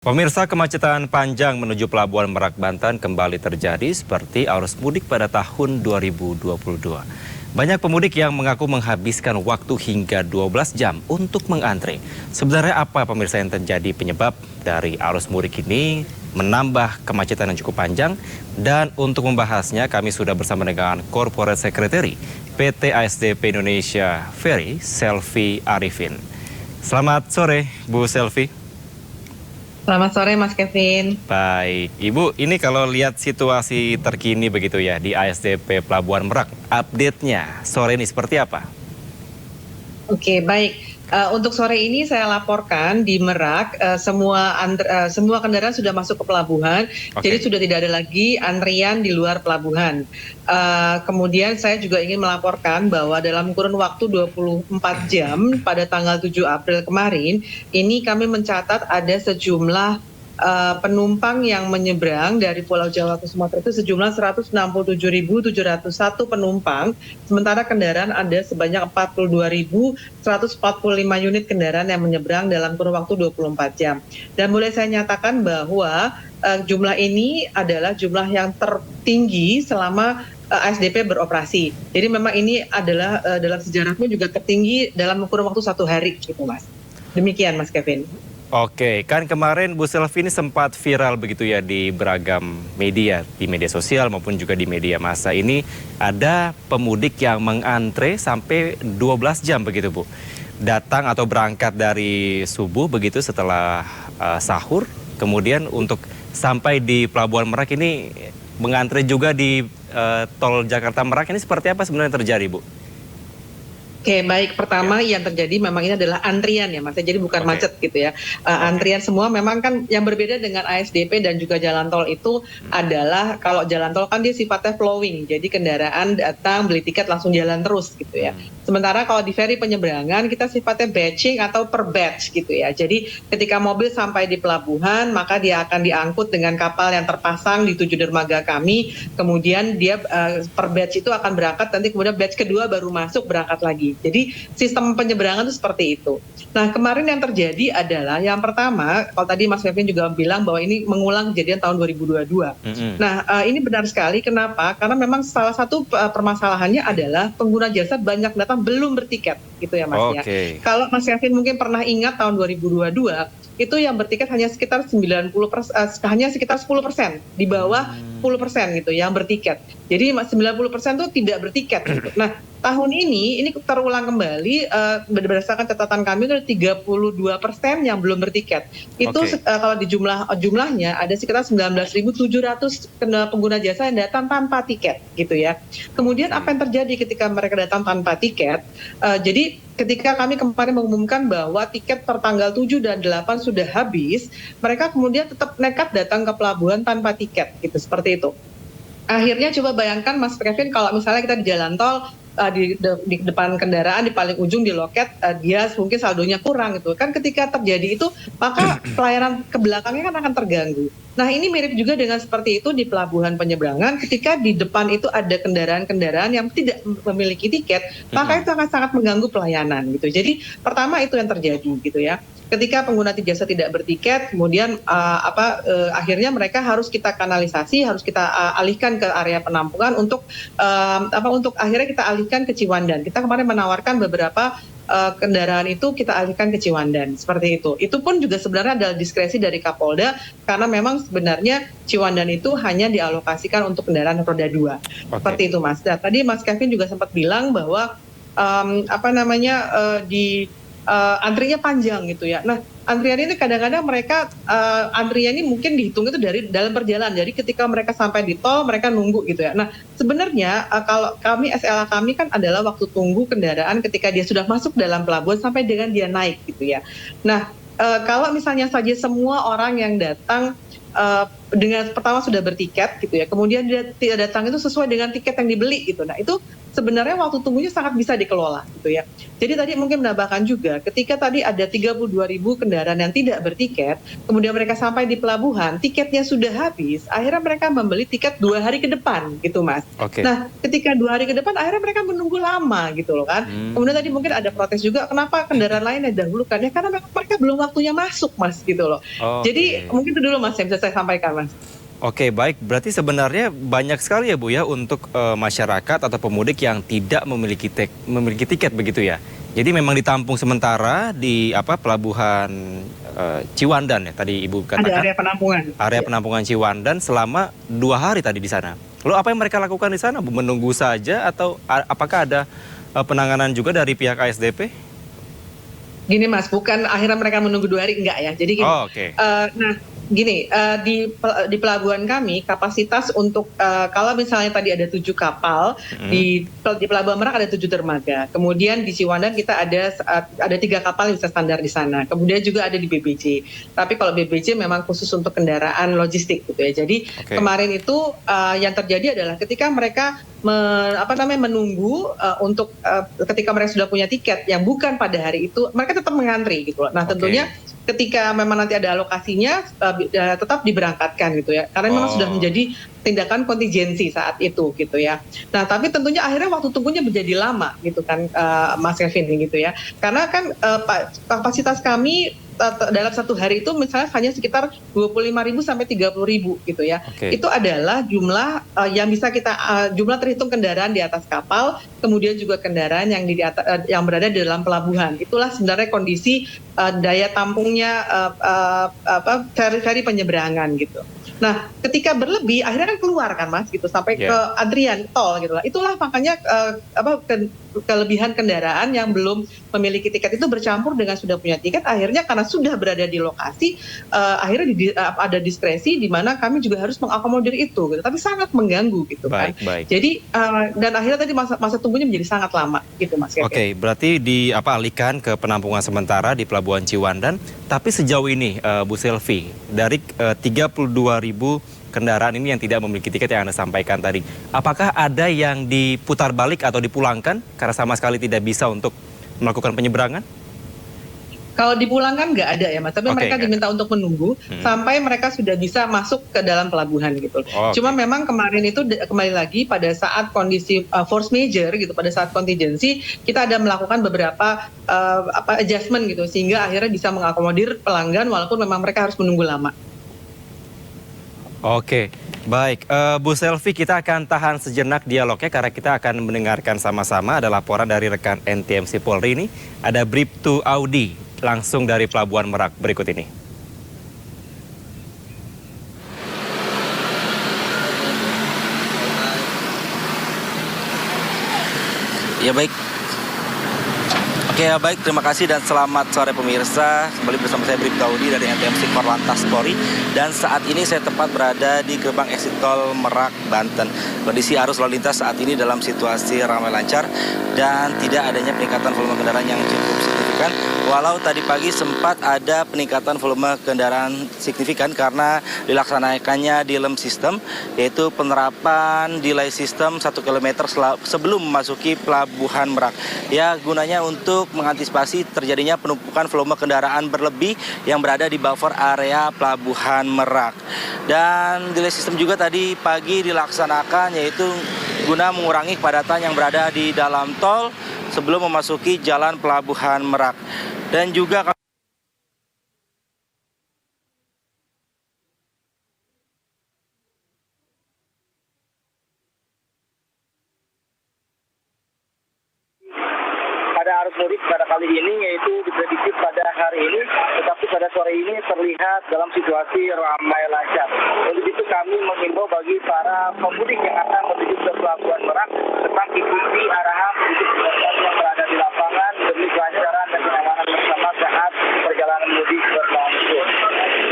Pemirsa, kemacetan panjang menuju Pelabuhan Merak, Banten kembali terjadi seperti arus mudik pada tahun 2022. Banyak pemudik yang mengaku menghabiskan waktu hingga 12 jam untuk mengantre. Sebenarnya apa pemirsa yang terjadi penyebab dari arus mudik ini menambah kemacetan yang cukup panjang? Dan untuk membahasnya kami sudah bersama dengan Corporate Secretary PT ASDP Indonesia Ferry, Selvi Arifin. Selamat sore, Bu Selvi. Selamat sore Mas Kevin. Baik, Ibu, ini kalau lihat situasi terkini begitu ya di ASDP Pelabuhan Merak, update-nya sore ini seperti apa? Oke, baik. Untuk sore ini saya laporkan di Merak semua kendaraan sudah masuk ke pelabuhan, jadi sudah tidak ada lagi antrian di luar pelabuhan. Kemudian saya juga ingin melaporkan bahwa dalam kurun waktu 24 jam pada tanggal 7 April kemarin, ini kami mencatat ada sejumlah penumpang yang menyeberang dari Pulau Jawa ke Sumatera itu sejumlah 167.701 penumpang, sementara kendaraan ada sebanyak 42.145 unit kendaraan yang menyeberang dalam kurun waktu 24 jam. Dan boleh saya nyatakan bahwa jumlah ini adalah jumlah yang tertinggi selama ASDP beroperasi. Jadi memang ini adalah dalam sejarahnya juga tertinggi dalam kurun waktu 1 hari gitu Mas. Demikian Mas Kevin. Oke, kan kemarin Bu Selvi ini sempat viral begitu ya di beragam media, di media sosial maupun juga di media massa. Ini ada pemudik yang mengantre sampai 12 jam begitu Bu. Datang atau berangkat dari subuh begitu setelah sahur, kemudian untuk sampai di Pelabuhan Merak ini mengantre juga di tol Jakarta Merak. Ini seperti apa sebenarnya terjadi Bu? Oke, baik. Pertama yang terjadi memang ini adalah antrian ya Mas, jadi bukan macet gitu ya. Antrian semua memang kan yang berbeda dengan ASDP dan juga jalan tol itu adalah kalau jalan tol kan dia sifatnya flowing, jadi kendaraan datang beli tiket langsung jalan terus gitu ya. Sementara kalau di ferry penyeberangan kita sifatnya batching atau per batch gitu ya. Jadi ketika mobil sampai di pelabuhan maka dia akan diangkut dengan kapal yang terpasang di 7 dermaga kami, kemudian dia per batch itu akan berangkat, nanti kemudian batch kedua baru masuk berangkat lagi. Jadi sistem penyeberangan itu seperti itu. Nah kemarin yang terjadi adalah yang pertama, kalau tadi Mas Kevin juga bilang bahwa ini mengulang kejadian tahun 2022. Nah ini benar sekali, kenapa? Karena memang salah satu permasalahannya adalah pengguna jasa banyak datang belum bertiket gitu ya Mas ya. Kalau Mas Kevin mungkin pernah ingat tahun 2022, itu yang bertiket hanya sekitar 10% di bawah 10% gitu yang bertiket. Jadi 90% itu tidak bertiket gitu. Nah tahun ini terulang kembali, berdasarkan catatan kami itu ada 32% yang belum bertiket. Itu kalau di jumlahnya ada sekitar 19.700 pengguna jasa yang datang tanpa tiket gitu ya. Kemudian apa yang terjadi ketika mereka datang tanpa tiket? Jadi ketika kami kemarin mengumumkan bahwa tiket tertanggal 7 dan 8 sudah habis, mereka kemudian tetap nekat datang ke pelabuhan tanpa tiket gitu, seperti itu. Akhirnya coba bayangkan Mas Kevin, kalau misalnya kita di jalan tol, di depan kendaraan di paling ujung di loket dia mungkin saldonya kurang gitu kan, ketika terjadi itu maka pelayanan ke belakangnya kan akan terganggu. Nah ini mirip juga dengan seperti itu di pelabuhan penyeberangan, ketika di depan itu ada kendaraan-kendaraan yang tidak memiliki tiket, maka itu akan sangat mengganggu pelayanan gitu. Jadi pertama itu yang terjadi gitu ya, ketika pengguna jasa tidak bertiket, kemudian akhirnya mereka harus kita kanalisasi, harus kita alihkan ke area penampungan untuk akhirnya kita alihkan ke Ciwandan. Kita kemarin menawarkan beberapa kendaraan itu kita alihkan ke Ciwandan, seperti itu. Itu pun juga sebenarnya adalah diskresi dari Kapolda, karena memang sebenarnya Ciwandan itu hanya dialokasikan untuk kendaraan roda 2. Seperti itu Mas. Nah, tadi Mas Kevin juga sempat bilang bahwa antrinya panjang gitu ya. Nah antrian ini kadang-kadang mereka antrian ini mungkin dihitung itu dari dalam perjalanan. Jadi ketika mereka sampai di tol mereka nunggu gitu ya. Nah sebenarnya kalau kami SLA kami kan adalah waktu tunggu kendaraan ketika dia sudah masuk dalam pelabuhan sampai dengan dia naik gitu ya. Nah kalau misalnya saja semua orang yang datang dengan pertama sudah bertiket gitu ya, kemudian dia tidak datang itu sesuai dengan tiket yang dibeli gitu. Nah itu sebenarnya waktu tunggunya sangat bisa dikelola gitu ya. Jadi tadi mungkin menambahkan juga, ketika tadi ada 32.000 kendaraan yang tidak bertiket, kemudian mereka sampai di pelabuhan, tiketnya sudah habis, akhirnya mereka membeli tiket 2 hari ke depan gitu Mas. Oke. Nah ketika 2 hari ke depan akhirnya mereka menunggu lama gitu loh kan. Kemudian tadi mungkin ada protes juga, kenapa kendaraan lain yang dahulukan? Ya karena memang mereka belum waktunya masuk Mas gitu loh. Jadi Oke. mungkin itu dulu Mas yang bisa saya sampaikan Mas. Oke, baik. Berarti sebenarnya banyak sekali ya Bu ya untuk masyarakat atau pemudik yang tidak memiliki tiket begitu ya. Jadi memang ditampung sementara di pelabuhan Ciwandan ya tadi Ibu Ada katakan. area penampungan. Area penampungan Ciwandan selama 2 hari tadi di sana. Lalu apa yang mereka lakukan di sana Bu? Menunggu saja atau apakah ada penanganan juga dari pihak ASDP? Gini Mas, bukan akhirnya mereka menunggu 2 hari, enggak ya. Jadi gini, Oke. nah gini, di pelabuhan kami kapasitas untuk kalau misalnya tadi ada 7 kapal, di Pelabuhan Merak ada 7 dermaga. Kemudian di Ciwandan kita ada 3 kapal yang bisa standar di sana. Kemudian juga ada di BBC. Tapi kalau BBC memang khusus untuk kendaraan logistik gitu ya. Jadi kemarin itu yang terjadi adalah ketika mereka menunggu untuk ketika mereka sudah punya tiket yang bukan pada hari itu, mereka tetap mengantri gitu loh. Nah tentunya ketika memang nanti ada alokasinya tetap diberangkatkan gitu ya, karena memang sudah menjadi tindakan kontingensi saat itu gitu ya. Nah tapi tentunya akhirnya waktu tunggunya menjadi lama gitu kan Mas Kevin gitu ya, karena kan kapasitas kami dalam satu hari itu misalnya hanya sekitar 25.000 sampai 30.000 gitu ya. Itu adalah jumlah yang bisa kita jumlah terhitung kendaraan di atas kapal, kemudian juga kendaraan yang berada di dalam pelabuhan. Itulah sebenarnya kondisi daya tampungnya ferry penyeberangan gitu. Nah, ketika berlebih akhirnya kan keluar kan Mas gitu sampai ke antrian tol gitu lah. Itulah makanya kelebihan kendaraan yang belum memiliki tiket itu bercampur dengan sudah punya tiket, akhirnya karena sudah berada di lokasi akhirnya ada diskresi di mana kami juga harus mengakomodir itu gitu. Tapi sangat mengganggu gitu kan. Jadi dan akhirnya tadi masa tunggunya menjadi sangat lama gitu Mas. Oke, berarti alihkan ke penampungan sementara di Pelabuhan Ciwandan. Tapi sejauh ini Bu Selvi, dari 32.000 kendaraan ini yang tidak memiliki tiket yang Anda sampaikan tadi, apakah ada yang diputar balik atau dipulangkan karena sama sekali tidak bisa untuk melakukan penyeberangan? Kalau dipulangkan nggak ada ya Mas, tapi mereka diminta untuk menunggu sampai mereka sudah bisa masuk ke dalam pelabuhan gitu. Cuma memang kemarin itu kembali lagi pada saat kondisi force major gitu, pada saat kontingensi kita ada melakukan beberapa adjustment gitu sehingga akhirnya bisa mengakomodir pelanggan walaupun memang mereka harus menunggu lama. Oke, baik. Bu Selvi, kita akan tahan sejenak dialognya karena kita akan mendengarkan sama-sama ada laporan dari rekan NTMC Polri ini. Ada Bribtu Audi langsung dari Pelabuhan Merak berikut ini. Ya baik. Oke ya baik, terima kasih dan selamat sore pemirsa. Kembali bersama saya Bribtu Audi dari NTMC Korlantas Polri. Dan saat ini saya tepat berada di gerbang exit tol Merak, Banten. Kondisi arus lalu lintas saat ini dalam situasi ramai lancar dan tidak adanya peningkatan volume kendaraan yang cukup signifikan. Walau tadi pagi sempat ada peningkatan volume kendaraan signifikan karena dilaksanakannya delay system, yaitu penerapan delay system 1 km sebelum memasuki Pelabuhan Merak. Ya, gunanya untuk mengantisipasi terjadinya penumpukan volume kendaraan berlebih yang berada di buffer area Pelabuhan Merak. Dan delay system juga tadi pagi dilaksanakan yaitu guna mengurangi kepadatan yang berada di dalam tol sebelum memasuki jalan Pelabuhan Merak. Dan juga pada arus mudik pada kali ini yaitu diprediksi pada hari ini, tetapi pada sore ini terlihat dalam situasi ramai lancar. Untuk itu kami menghimbau bagi para pemudik yang akan menuju ke Pelabuhan Merak tetap ikuti arahan petugas yang berada di lapangan demi kelancaran dan kenyamanan bersama saat perjalanan mudik berlangsung.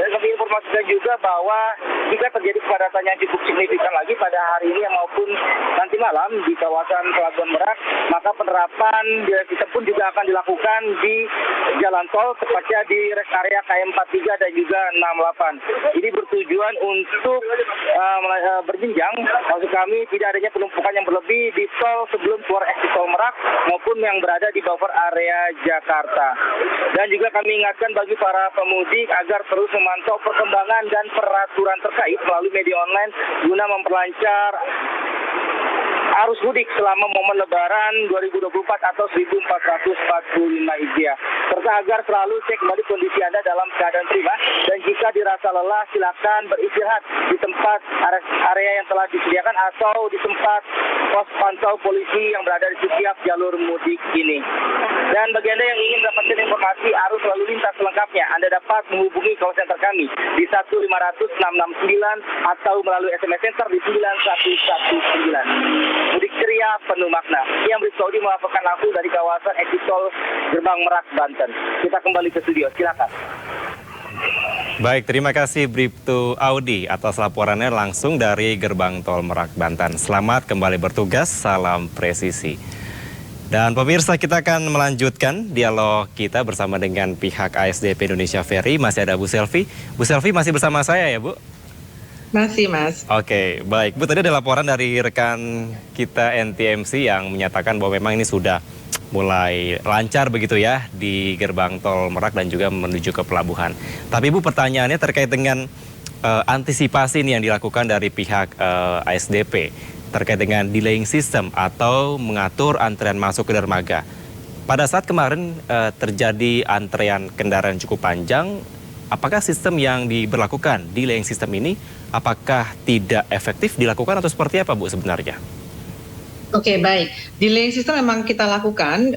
Dan kami informasi dan juga bahwa jika terjadi kepadatan yang cukup signifikan lagi pada hari ini maupun nanti malam di kawasan Pelabuhan Merak, maka penerapan delay system pun juga akan dilakukan di jalan tol, tepatnya di rest area KM 43 dan juga 68. Ini bertujuan untuk berjenjang, maksud kami tidak adanya penumpukan yang berlebih di tol sebelum keluar exit tol Merak maupun yang berada di buffer area Jakarta. Dan juga kami ingatkan bagi para pemudik agar terus memantau perkembangan dan peraturan terkait melalui media online guna memperlancar arus mudik selama momen Lebaran 2024 atau 1445 Hijriah. Serta agar selalu cek kembali kondisi Anda dalam keadaan prima, dan jika dirasa lelah silakan beristirahat di tempat area yang telah disediakan atau di tempat pos pantau polisi yang berada di setiap jalur mudik ini. Dan bagi Anda yang ingin mendapatkan informasi arus lalu lintas selengkapnya, Anda dapat menghubungi call center kami di 1500669 atau melalui SMS center di 9119. Mudik ceria penuh makna. Yang Bribtu Audi melaporkan langsung dari kawasan exit tol Gerbang Merak, Banten. Kita kembali ke studio, silakan. Baik, terima kasih Bribtu Audi atas laporannya langsung dari Gerbang Tol Merak, Banten. Selamat kembali bertugas, salam presisi. Dan pemirsa, kita akan melanjutkan dialog kita bersama dengan pihak ASDP Indonesia Ferry. Masih ada Bu Selvi. Bu Selvi masih bersama saya ya, Bu? Masih, Mas. Oke, baik. Bu, tadi ada laporan dari rekan kita NTMC yang menyatakan bahwa memang ini sudah mulai lancar begitu ya di gerbang tol Merak dan juga menuju ke pelabuhan. Tapi Bu, pertanyaannya terkait dengan antisipasi ini yang dilakukan dari pihak ASDP terkait dengan delaying system atau mengatur antrean masuk ke dermaga. Pada saat kemarin terjadi antrean kendaraan cukup panjang, apakah sistem yang diberlakukan delaying system ini apakah tidak efektif dilakukan atau seperti apa, Bu, sebenarnya? Oke, baik. Delaying system memang kita lakukan,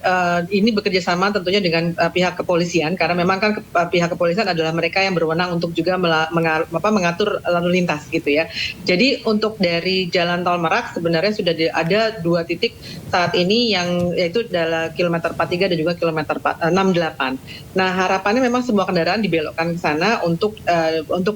ini bekerja sama tentunya dengan pihak kepolisian, karena memang kan pihak kepolisian adalah mereka yang berwenang untuk juga mengatur lalu lintas gitu ya. Jadi untuk dari Jalan Tol Merak sebenarnya sudah ada 2 titik saat ini yang yaitu adalah kilometer 43 dan juga kilometer 68. Nah, harapannya memang semua kendaraan dibelokkan ke sana untuk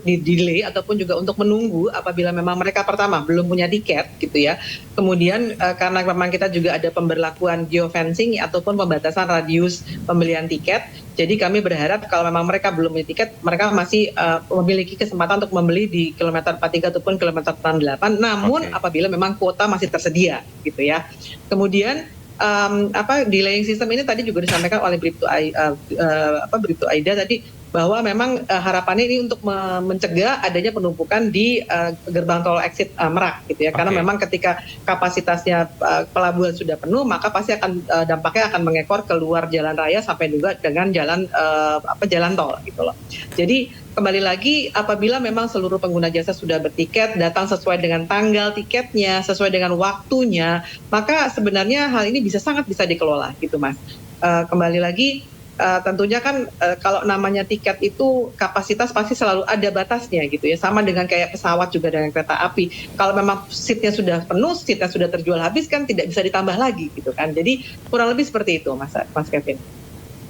di-delay ataupun juga untuk menunggu apabila memang mereka pertama belum punya tiket gitu ya. Kemudian karena memang kita juga ada pemberlakuan geofencing ataupun pembatasan radius pembelian tiket. Jadi kami berharap kalau memang mereka belum punya tiket, mereka masih memiliki kesempatan untuk membeli di kilometer 43 ataupun kilometer 68. Namun apabila memang kuota masih tersedia gitu ya. Kemudian delaying system ini tadi juga disampaikan oleh Bribtu Aida tadi, bahwa memang harapannya ini untuk mencegah adanya penumpukan di gerbang tol exit Merak gitu ya. Karena memang ketika kapasitasnya pelabuhan sudah penuh, maka pasti akan dampaknya akan mengekor keluar jalan raya sampai juga dengan jalan tol gitu loh. Jadi kembali lagi, apabila memang seluruh pengguna jasa sudah bertiket, datang sesuai dengan tanggal tiketnya, sesuai dengan waktunya, maka sebenarnya hal ini sangat bisa dikelola gitu, Mas. Kembali lagi, tentunya kan kalau namanya tiket itu kapasitas pasti selalu ada batasnya gitu ya, sama dengan kayak pesawat juga dengan kereta api. Kalau memang seatnya sudah penuh, seatnya sudah terjual habis kan tidak bisa ditambah lagi gitu kan. Jadi kurang lebih seperti itu, Mas Kevin.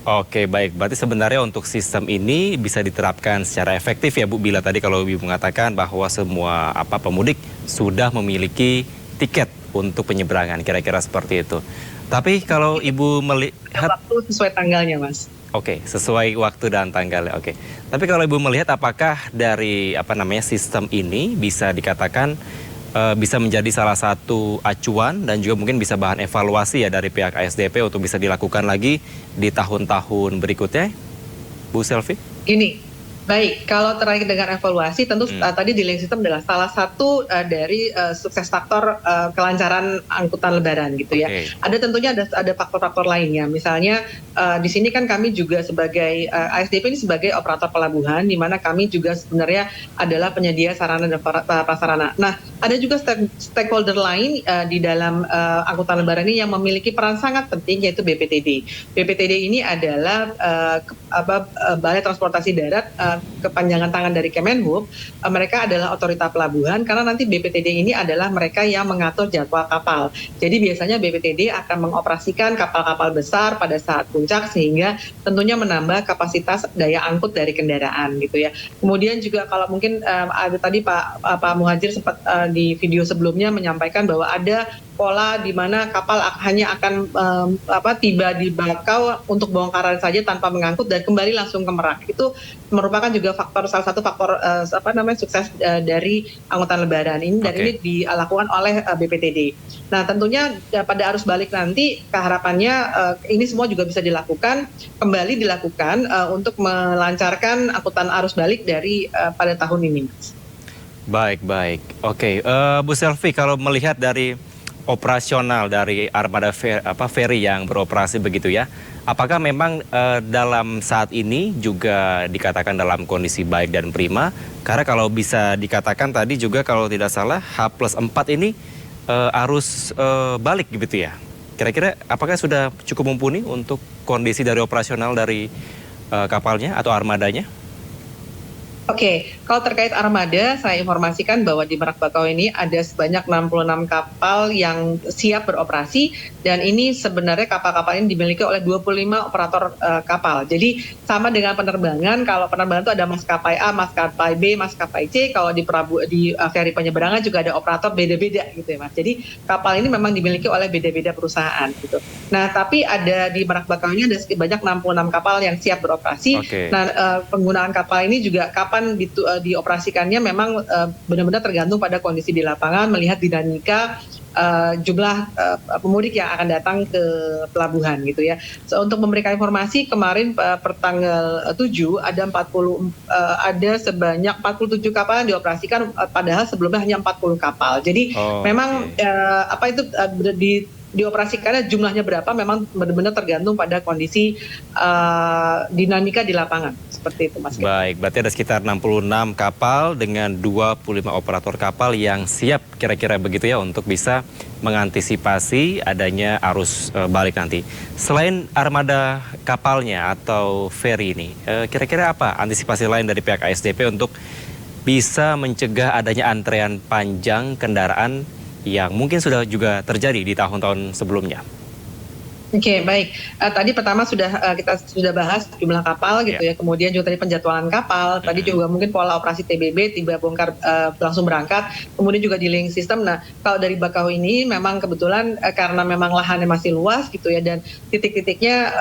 Oke, baik. Berarti sebenarnya untuk sistem ini bisa diterapkan secara efektif ya, Bu, bila tadi kalau Ibu mengatakan bahwa semua pemudik sudah memiliki tiket untuk penyeberangan, kira-kira seperti itu. Tapi kalau Ibu melihat waktu sesuai tanggalnya, Mas. Oke, sesuai waktu dan tanggalnya. Oke. Tapi kalau Ibu melihat apakah dari sistem ini bisa dikatakan bisa menjadi salah satu acuan dan juga mungkin bisa bahan evaluasi ya dari pihak ASDP untuk bisa dilakukan lagi di tahun-tahun berikutnya, Bu Selvi? Ini baik, kalau terkait dengan evaluasi, tentu tadi delaying system adalah salah satu dari sukses faktor kelancaran angkutan Lebaran gitu ya. Ada tentunya ada faktor-faktor lainnya. Misalnya di sini kan kami juga sebagai ASDP ini sebagai operator pelabuhan, di mana kami juga sebenarnya adalah penyedia sarana dan prasarana. Nah, ada juga stakeholder lain di dalam angkutan Lebaran ini yang memiliki peran sangat penting, yaitu BPTD. BPTD ini adalah Balai Transportasi Darat, kepanjangan tangan dari Kemenhub, mereka adalah otorita pelabuhan karena nanti BPTD ini adalah mereka yang mengatur jadwal kapal. Jadi biasanya BPTD akan mengoperasikan kapal-kapal besar pada saat puncak sehingga tentunya menambah kapasitas daya angkut dari kendaraan gitu ya. Kemudian juga kalau mungkin ada tadi Pak Muhadjir sempat di video sebelumnya menyampaikan bahwa ada pola di mana kapal hanya akan tiba di Bakau untuk bongkaran saja tanpa mengangkut dan kembali langsung ke Merak. Itu merupakan juga salah satu faktor sukses dari angkutan lebaran ini dan ini dilakukan oleh BPTD. Nah, tentunya pada arus balik nanti harapannya ini semua juga bisa kembali dilakukan untuk melancarkan angkutan arus balik dari pada tahun ini. Baik. Oke, Bu Selvi, kalau melihat dari operasional dari armada ferry yang beroperasi begitu ya, apakah memang dalam saat ini juga dikatakan dalam kondisi baik dan prima? Karena kalau bisa dikatakan tadi juga kalau tidak salah H+4 ini arus balik gitu ya. Kira-kira apakah sudah cukup mumpuni untuk kondisi dari operasional dari kapalnya atau armadanya? Oke, kalau terkait armada, saya informasikan bahwa di Merak Bakau ini ada sebanyak 66 kapal yang siap beroperasi dan ini sebenarnya kapal-kapal ini dimiliki oleh 25 operator kapal. Jadi sama dengan penerbangan, kalau penerbangan itu ada maskapai A, maskapai B, maskapai C, kalau di ferry penyeberangan juga ada operator beda-beda gitu ya Mas. Jadi kapal ini memang dimiliki oleh beda-beda perusahaan gitu. Nah, tapi ada di Merak Bakau ini ada sebanyak 66 kapal yang siap beroperasi. Nah, penggunaan kapal ini juga dioperasikannya memang benar-benar tergantung pada kondisi di lapangan, melihat dinamika jumlah pemudik yang akan datang ke pelabuhan gitu ya. So, untuk memberikan informasi kemarin per tanggal 7 ada sebanyak 47 kapal yang dioperasikan padahal sebelumnya hanya 40 kapal. Jadi memang dioperasikannya jumlahnya berapa memang benar-benar tergantung pada kondisi dinamika di lapangan. Seperti itu Mas. Baik, berarti ada sekitar 66 kapal dengan 25 operator kapal yang siap kira-kira begitu ya untuk bisa mengantisipasi adanya arus balik nanti. Selain armada kapalnya atau ferry ini, kira-kira apa antisipasi lain dari pihak ASDP untuk bisa mencegah adanya antrean panjang kendaraan yang mungkin sudah juga terjadi di tahun-tahun sebelumnya? Oke, baik. Tadi pertama kita sudah bahas jumlah kapal gitu ya. Kemudian juga tadi penjadwalan kapal. Tadi juga mungkin pola operasi TBB, tiba bongkar langsung berangkat. Kemudian juga delaying system. Nah, kalau dari Bakau ini memang kebetulan karena memang lahannya masih luas gitu ya dan titik-titiknya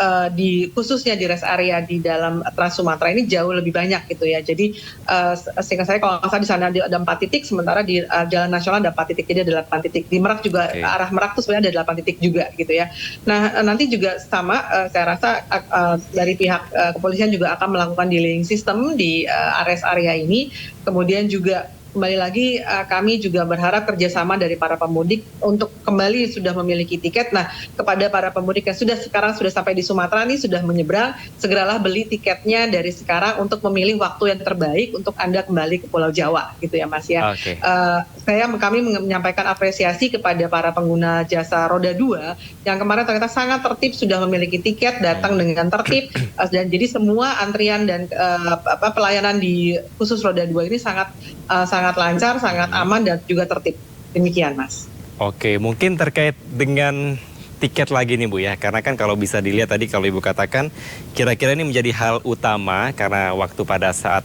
khususnya di rest area di dalam Trans Sumatera ini jauh lebih banyak gitu ya. Jadi sehingga saya kalau nggak salah di sana ada 4 titik, sementara di Jalan Nasional ada 4 titik, jadi ada 8 titik. Di Merak juga arah Merak tuh sebenarnya ada 8 titik juga gitu ya. Nah, nanti juga sama, saya rasa dari pihak kepolisian juga akan melakukan delaying system di rest area ini. Kemudian juga kembali lagi kami juga berharap kerjasama dari para pemudik untuk kembali sudah memiliki tiket. Nah, kepada para pemudik yang sekarang sudah sampai di Sumatera nih, sudah menyeberang, segeralah beli tiketnya dari sekarang untuk memilih waktu yang terbaik untuk Anda kembali ke Pulau Jawa gitu ya Mas ya. Kami menyampaikan apresiasi kepada para pengguna jasa roda 2 yang kemarin ternyata sangat tertib, sudah memiliki tiket, datang dengan tertib dan jadi semua antrian dan pelayanan di khusus roda 2 ini sangat lancar, sangat aman dan juga tertib. Demikian Mas. Oke, mungkin terkait dengan tiket lagi nih Bu ya, karena kan kalau bisa dilihat tadi kalau Ibu katakan kira-kira ini menjadi hal utama karena waktu pada saat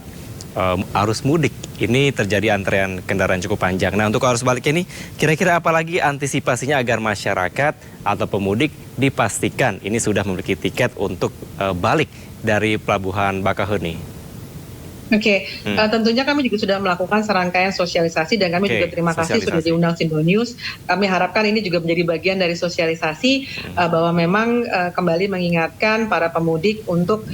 arus mudik ini terjadi antrean kendaraan cukup panjang. Nah, untuk arus balik ini kira-kira apa lagi antisipasinya agar masyarakat atau pemudik dipastikan ini sudah memiliki tiket untuk balik dari Pelabuhan Bakauheni? Oke, tentunya kami juga sudah melakukan serangkaian sosialisasi dan kami juga terima kasih sudah diundang Sindo News. Kami harapkan ini juga menjadi bagian dari sosialisasi bahwa memang kembali mengingatkan para pemudik untuk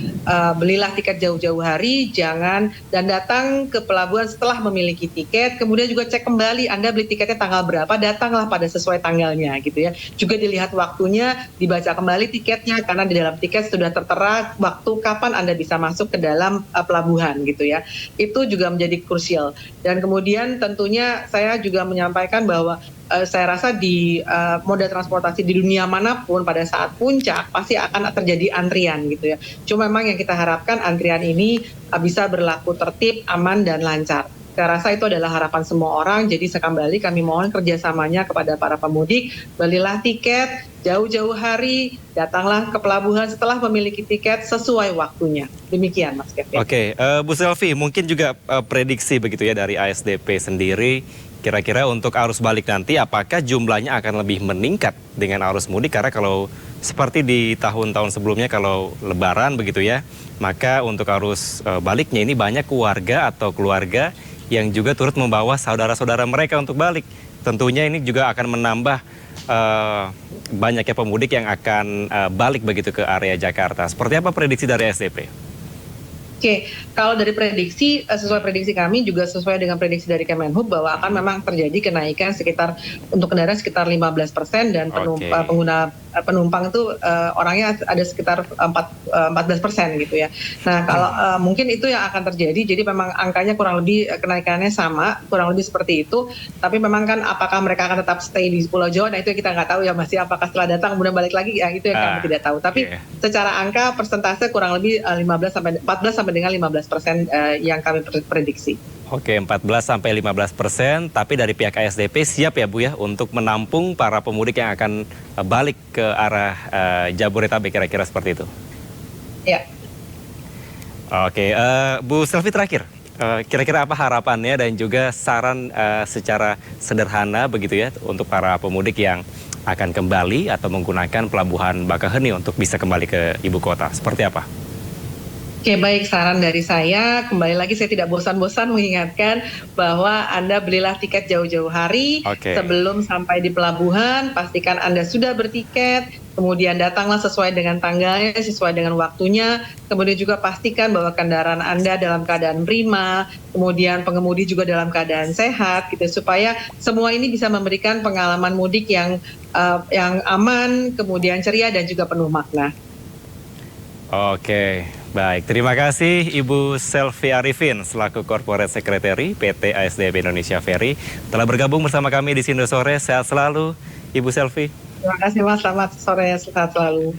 belilah tiket jauh-jauh hari, dan datang ke pelabuhan setelah memiliki tiket. Kemudian juga cek kembali Anda beli tiketnya tanggal berapa, datanglah pada sesuai tanggalnya gitu ya. Juga dilihat waktunya, dibaca kembali tiketnya karena di dalam tiket sudah tertera waktu kapan Anda bisa masuk ke dalam pelabuhan gitu gitu ya. Itu juga menjadi krusial. Dan kemudian tentunya saya juga menyampaikan bahwa saya rasa di moda transportasi di dunia manapun pada saat puncak pasti akan terjadi antrian gitu ya. Cuma memang yang kita harapkan antrian ini bisa berlaku tertib, aman dan lancar. Saya rasa itu adalah harapan semua orang, jadi sekembali kami mohon kerjasamanya kepada para pemudik, belilah tiket jauh-jauh hari, datanglah ke pelabuhan setelah memiliki tiket sesuai waktunya. Demikian Mas Kevin. Oke, Bu Selvi, mungkin juga prediksi begitu ya dari ASDP sendiri, kira-kira untuk arus balik nanti apakah jumlahnya akan lebih meningkat dengan arus mudik? Karena kalau seperti di tahun-tahun sebelumnya kalau lebaran begitu ya, maka untuk arus baliknya ini banyak keluarga atau keluarga yang juga turut membawa saudara-saudara mereka untuk balik. Tentunya ini juga akan menambah banyaknya pemudik yang akan balik begitu ke area Jakarta. Seperti apa prediksi dari SDP? Oke, kalau dari prediksi, sesuai prediksi kami juga sesuai dengan prediksi dari Kemenhub bahwa akan memang terjadi kenaikan sekitar untuk kendaraan sekitar 15% dan pengguna penumpang itu orangnya ada sekitar 14% gitu ya. Nah kalau mungkin itu yang akan terjadi, jadi memang angkanya kurang lebih kenaikannya sama, kurang lebih seperti itu. Tapi memang kan apakah mereka akan tetap stay di Pulau Jawa, nah itu kita nggak tahu ya masih apakah setelah datang kemudian balik lagi, ya itu yang kami tidak tahu. Tapi secara angka persentase kurang lebih 14 sampai dengan 15% yang kami prediksi. Oke, 14-15%, tapi dari pihak ASDP siap ya Bu ya untuk menampung para pemudik yang akan balik ke arah Jabodetabek, kira-kira seperti itu? Ya. Oke, Bu Selvi terakhir, kira-kira apa harapannya dan juga saran secara sederhana begitu ya untuk para pemudik yang akan kembali atau menggunakan pelabuhan Bakaheni untuk bisa kembali ke ibu kota, seperti apa? Oke, baik, saran dari saya, kembali lagi saya tidak bosan-bosan mengingatkan bahwa Anda belilah tiket jauh-jauh hari sebelum sampai di pelabuhan, pastikan Anda sudah bertiket, kemudian datanglah sesuai dengan tanggalnya, sesuai dengan waktunya, kemudian juga pastikan bahwa kendaraan Anda dalam keadaan prima, kemudian pengemudi juga dalam keadaan sehat, gitu, supaya semua ini bisa memberikan pengalaman mudik yang aman, kemudian ceria dan juga penuh makna. Oke, baik. Terima kasih Ibu Selvi Arifin selaku Corporate Secretary PT ASDP Indonesia Ferry telah bergabung bersama kami di Sindo Sore. Sehat selalu Ibu Selvi. Terima kasih Mas, selamat sore, sehat selalu.